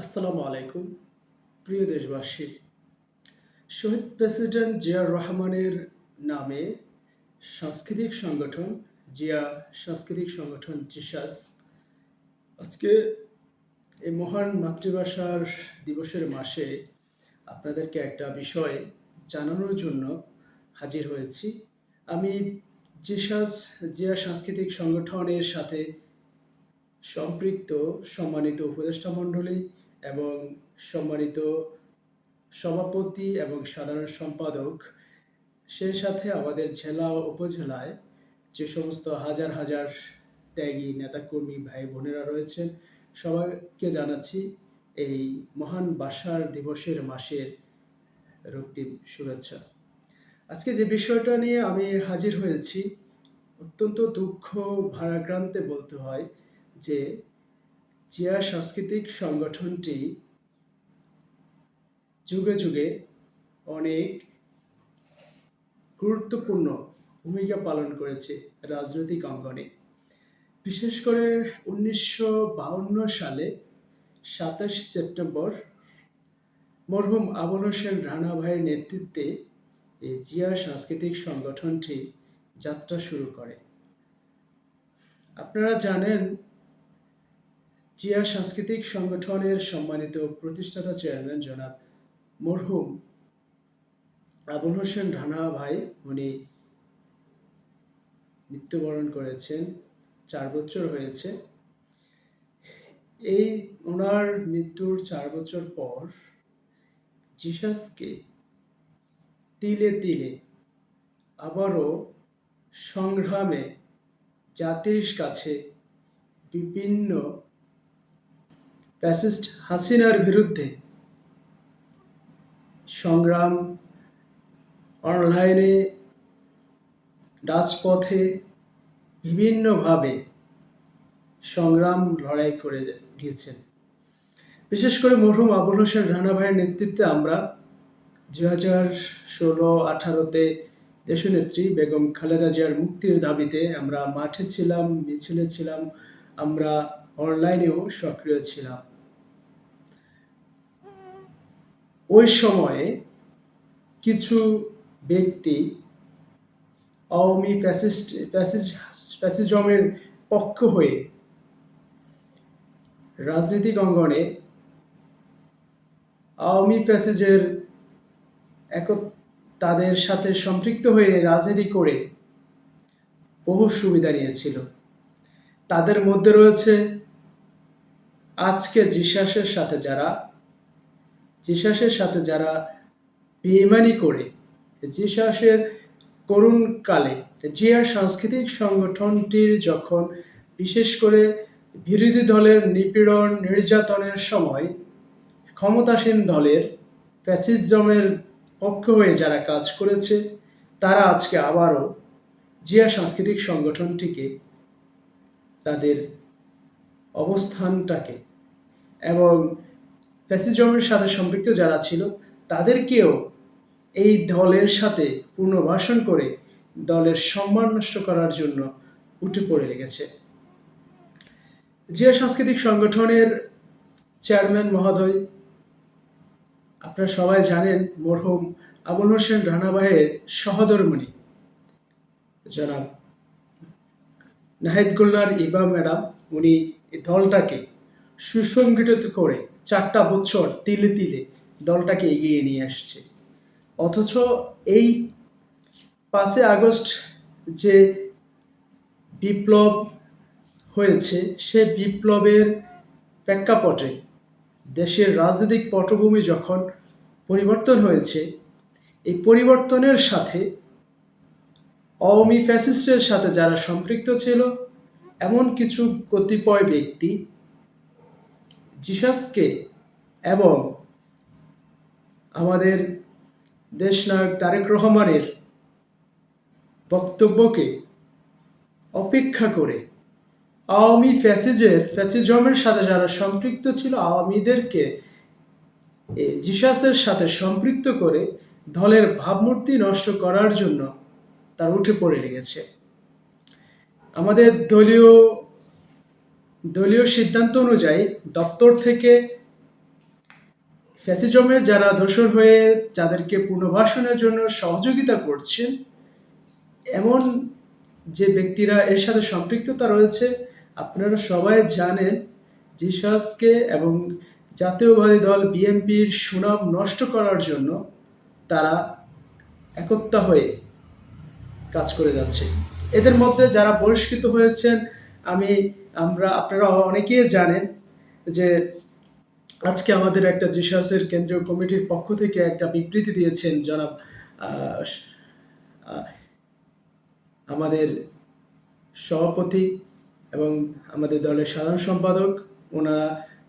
আসসালামু আলাইকুম প্রিয় দেশবাসী। শহীদ প্রেসিডেন্ট জিয়াউর রহমানের নামে সাংস্কৃতিক সংগঠন জিয়া সাংস্কৃতিক সংগঠন জিসাস আজকে এই মহান মাতৃভাষার দিবসের মাসে আপনাদেরকে একটা বিষয় জানানোর জন্য হাজির হয়েছি। আমি জিসাস জিয়া সাংস্কৃতিক সংগঠনের সাথে সম্পৃক্ত সম্মানিত উপদেষ্টা মণ্ডলী এবং সম্মানিত সভাপতি এবং সাধারণ সম্পাদক, সেই সাথে আমাদের জেলা ও উপজেলায় যে সমস্ত হাজার হাজার ত্যাগী নেতাকর্মী ভাই বোনেরা রয়েছেন, সবাইকে জানাচ্ছি এই মহান ভাষার দিবসের মাসের রক্তিম শুভেচ্ছা। আজকে যে বিষয়টা নিয়ে আমি হাজির হয়েছি, অত্যন্ত দুঃখ ভারাক্রান্তে বলতে হয় যে জিয়া সাংস্কৃতিক সংগঠনটি যুগে যুগে অনেক গুরুত্বপূর্ণ ভূমিকা পালন করেছে রাজনৈতিক অঙ্গনে। বিশেষ করে ১৯৫২ সালে ২৭ সেপ্টেম্বর মরহুম আবুল হোসেন রানা ভাইয়ের নেতৃত্বে এই জিয়া সাংস্কৃতিক সংগঠনটি যাত্রা শুরু করে। আপনারা জানেন, জিয়া সাংস্কৃতিক সংগঠনের সম্মানিত প্রতিষ্ঠাতা চেয়ারম্যান জনাব মরহুম আবুল হোসেন রানা ভাই, উনি মৃত্যুবরণ করেছেন, ৪ বছর হয়েছে। এই ওনার মৃত্যুর ৪ বছর পর জিসাসকে তিলে তিলে আবারও সংগ্রামে জাতির কাছে বিভিন্ন ফ্যাসিস্ট হাসিনার বিরুদ্ধে সংগ্রাম, অনলাইনে, রাজপথে বিভিন্নভাবে সংগ্রাম লড়াই করে গিয়েছেন। বিশেষ করে মরহুম আবুল হোসেন রানা ভাইয়ের নেতৃত্বে আমরা ২০১৬-১৮তে দেশনেত্রী বেগম খালেদা জিয়ার মুক্তির দাবিতে আমরা মাঠে ছিলাম, মিছিলে ছিলাম, আমরা অনলাইনেও সক্রিয় ছিলাম। ওই সময়ে কিছু ব্যক্তি আওয়ামী ফ্যাসিজমের পক্ষ হয়ে রাজনৈতিক অঙ্গনে আওয়ামী ফ্যাসিজের তাদের সাথে সম্পৃক্ত হয়ে রাজনীতি করে বহু সুবিধা নিয়েছিল। তাদের মধ্যে রয়েছে আজকে জিসাসের সাথে যারা বেইমানি করে জিসাসের করুণ কালে জিয়া সাংস্কৃতিক সংগঠনটির যখন বিশেষ করে বিরোধী দলের নিপীড়ন নির্যাতনের সময় ক্ষমতাসীন দলের ফ্যাসিজমের পক্ষ হয়ে যারা কাজ করেছে, তারা আজকে আবারও জিয়া সাংস্কৃতিক সংগঠনটিকে, তাদের অবস্থানটাকে এবং ফ্যাসিজমের সাথে সম্পৃক্ত যারা ছিল তাদেরকেও এই দলের সাথে পুনর্বাসন করে দলের সম্মান নষ্ট করার জন্য উঠে পড়ে লেগেছে। জিয়া সাংস্কৃতিক সংগঠনের চেয়ারম্যান মহোদয়, আপনারা সবাই জানেন, মরহুম আবুল হোসেন রানা ভাইয়ের সহধর্মিণী জনাব নাহিদুল্লাহর ইবা ম্যাডাম, উনি এই দলটাকে সুসংগঠিত করে ৪টা বছর তিলে তিলে দলটাকে এগিয়ে নিয়ে আসছে। অথচ এই ৫ই আগস্ট যে বিপ্লব হয়েছে, সে বিপ্লবের প্রেক্ষাপটে দেশের রাজনৈতিক পটভূমি যখন পরিবর্তন হয়েছে, এই পরিবর্তনের সাথে আওয়ামী ফ্যাসিস্টের সাথে যারা সম্পৃক্ত ছিল এমন কিছু কতিপয় ব্যক্তি জিসাসকে এবং আমাদের দেশনায়ক তারেক রহমানের বক্তব্যকে অপেক্ষা করে আওয়ামী ফ্যাসিজমের সাথে যারা সম্পৃক্ত ছিল আওয়ামীদেরকে জিসাসের সাথে সম্পৃক্ত করে দলের ভাবমূর্তি নষ্ট করার জন্য তার উঠে পড়ে লেগেছে। আমাদের দলীয় সিদ্ধান্ত অনুযায়ী দপ্তর থেকে ফ্যাসিজমের যারা দোসর হয়ে যাদেরকে পুনর্বাসনের জন্য সহযোগিতা করছেন, এমন যে ব্যক্তিরা এর সাথে সম্পৃক্ততা রয়েছে, আপনারা সবাই জানেন জিসাসকে এবং জাতীয়বাদী দল বিএনপির সুনাম নষ্ট করার জন্য তারা একতা হয়ে কাজ করে যাচ্ছে। এদের মধ্যে যারা বহিষ্কৃত হয়েছেন, আপনারা অনেকেই জানেন যে আজকে আমাদের একটা জিসাসের কেন্দ্রীয় কমিটির পক্ষ থেকে একটা বিবৃতি দিয়েছেন জনাব আহ, আহ, আমাদের সভাপতি এবং আমাদের দলের সাধারণ সম্পাদক। ওনারা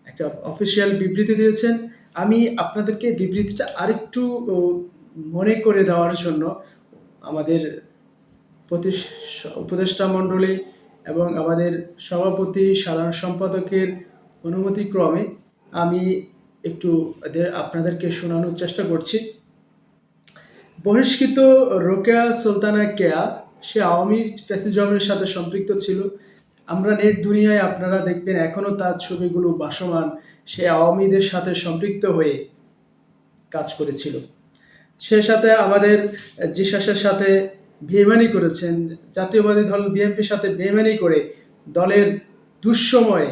একটা অফিসিয়াল বিবৃতি দিয়েছেন। আমি আপনাদেরকে বিবৃতিটা আরেকটু মনে করে দেওয়ার জন্য আমাদের উপদেষ্টা মণ্ডলী এবং আমাদের সভাপতি সাধারণ সম্পাদকের অনুমতিক্রমে আমি একটু আপনাদেরকে শোনানোর চেষ্টা করছি। বহিষ্কৃত রোকেয়া সুলতানা কেয়া, সে আওয়ামী ফ্যাসিজমের সাথে সম্পৃক্ত ছিল। আমরা নেট দুনিয়ায় আপনারা দেখবেন এখনও তার ছবিগুলো ভাসমান। সে আওয়ামীদের সাথে সম্পৃক্ত হয়ে কাজ করেছিল। সে সাথে আমাদের জিসাসের সাথে বেইমানি করেছেন, জাতীয়বাদী দল বিএনপির সাথে বেইমানি করে দলের দুঃসময়ে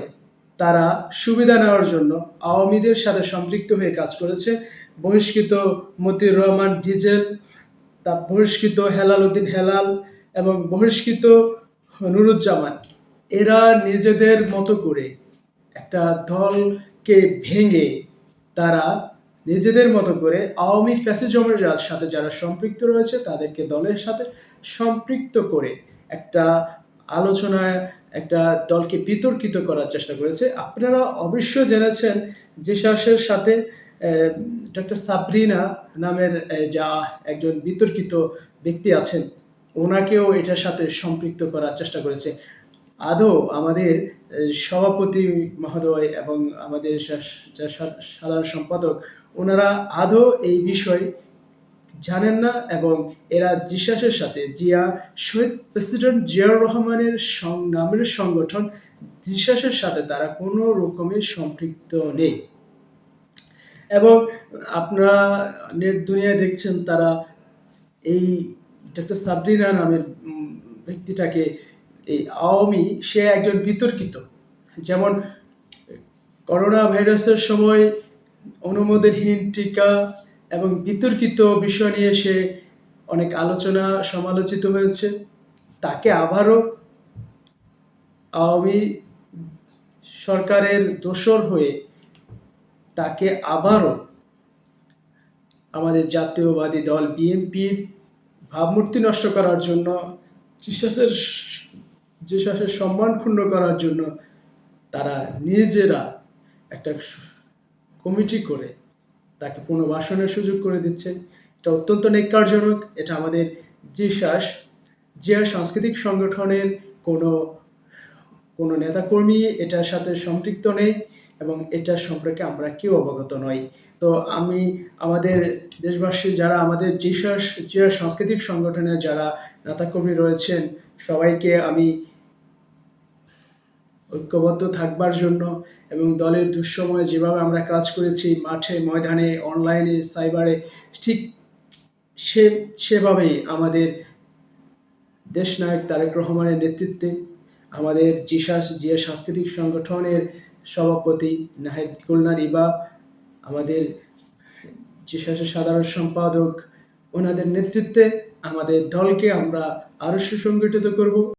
তারা সুবিধা নেওয়ার জন্য আওয়ামীদের সাথে সম্পৃক্ত হয়ে কাজ করেছে। বহিষ্কৃত মতিউর রহমান ডিজেল, তা বহিষ্কৃত হেলাল উদ্দিন হেলাল এবং বহিষ্কৃত নুরুজ্জামান, এরা নিজেদের মতো করে একটা দলকে ভেঙে তারা নিজেদের মতো করে আওয়ামী ফ্যাসিজমের সাথে যারা সম্পৃক্ত রয়েছে তাদেরকে দলের সাথে সম্পৃক্ত করে একটা আলোচনায় একটা দলকে বিতর্কিত করার চেষ্টা করেছে। আপনারা অবশ্যই জেনেছেন জিসাসের সাথে ডক্টর সাবরিনা নামের যা একজন বিতর্কিত ব্যক্তি আছেন, ওনাকেও এটার সাথে সম্পৃক্ত করার চেষ্টা করেছে। আদৌ আমাদের সভাপতি মহোদয় এবং আমাদের সাধারণ সম্পাদক, ওনারা আদৌ এই বিষয় জানেন না এবং এরা জিসাসের সাথে শহীদ প্রেসিডেন্ট জিয়াউর রহমানের নামের সংগঠন জিসাসের সাথে তারা কোনো রকমের সম্পৃক্ত নেই। এবং আপনারা নেট দুনিয়ায় দেখছেন তারা এই ডক্টর সাবরিনা নামের ব্যক্তিটাকে এই আওয়ামী, সে একজন বিতর্কিত। যেমন করোনা ভাইরাসের সময় অনুমোদনহীন টিকা এবং বিতর্কিত বিষয় নিয়ে সে অনেক সমালোচিত হয়েছে। তাকে আবারও আওয়ামী সরকারের দোসর হয়ে তাকে আবারও আমাদের জাতীয়বাদী দল বিএনপির ভাবমূর্তি নষ্ট করার জন্য, জিসাসের সম্মান ক্ষুণ্ণ করার জন্য তারা নিজেরা একটা কমিটি করে তাকে পুনর্বাসনের সুযোগ করে দিচ্ছে। এটা অত্যন্ত ন্যাক্কারজনক। এটা আমাদের জিয়া সাংস্কৃতিক সংগঠনের কোনো নেতাকর্মী এটার সাথে সম্পৃক্ত নেই এবং এটা সম্পর্কে আমরা কেউ অবগত নই। তো আমি আমাদের দেশবাসী যারা আমাদের জিয়া সাংস্কৃতিক সংগঠনের যারা নেতাকর্মী রয়েছেন, সবাইকে আমি ঐক্যবদ্ধ থাকবার জন্য এবং দলের দুঃসময়ে যেভাবে আমরা কাজ করেছি মাঠে ময়দানে অনলাইনে সাইবারে, ঠিক সেভাবেই আমাদের দেশনায়ক তারেক রহমানের নেতৃত্বে আমাদের জিয়া সাংস্কৃতিক সংগঠনের সভাপতি নাহিদ খুলনার ইবা, আমাদের জিসাসের সাধারণ সম্পাদক, ওনাদের নেতৃত্বে আমাদের দলকে আমরা আরও সুসংগঠিত করব।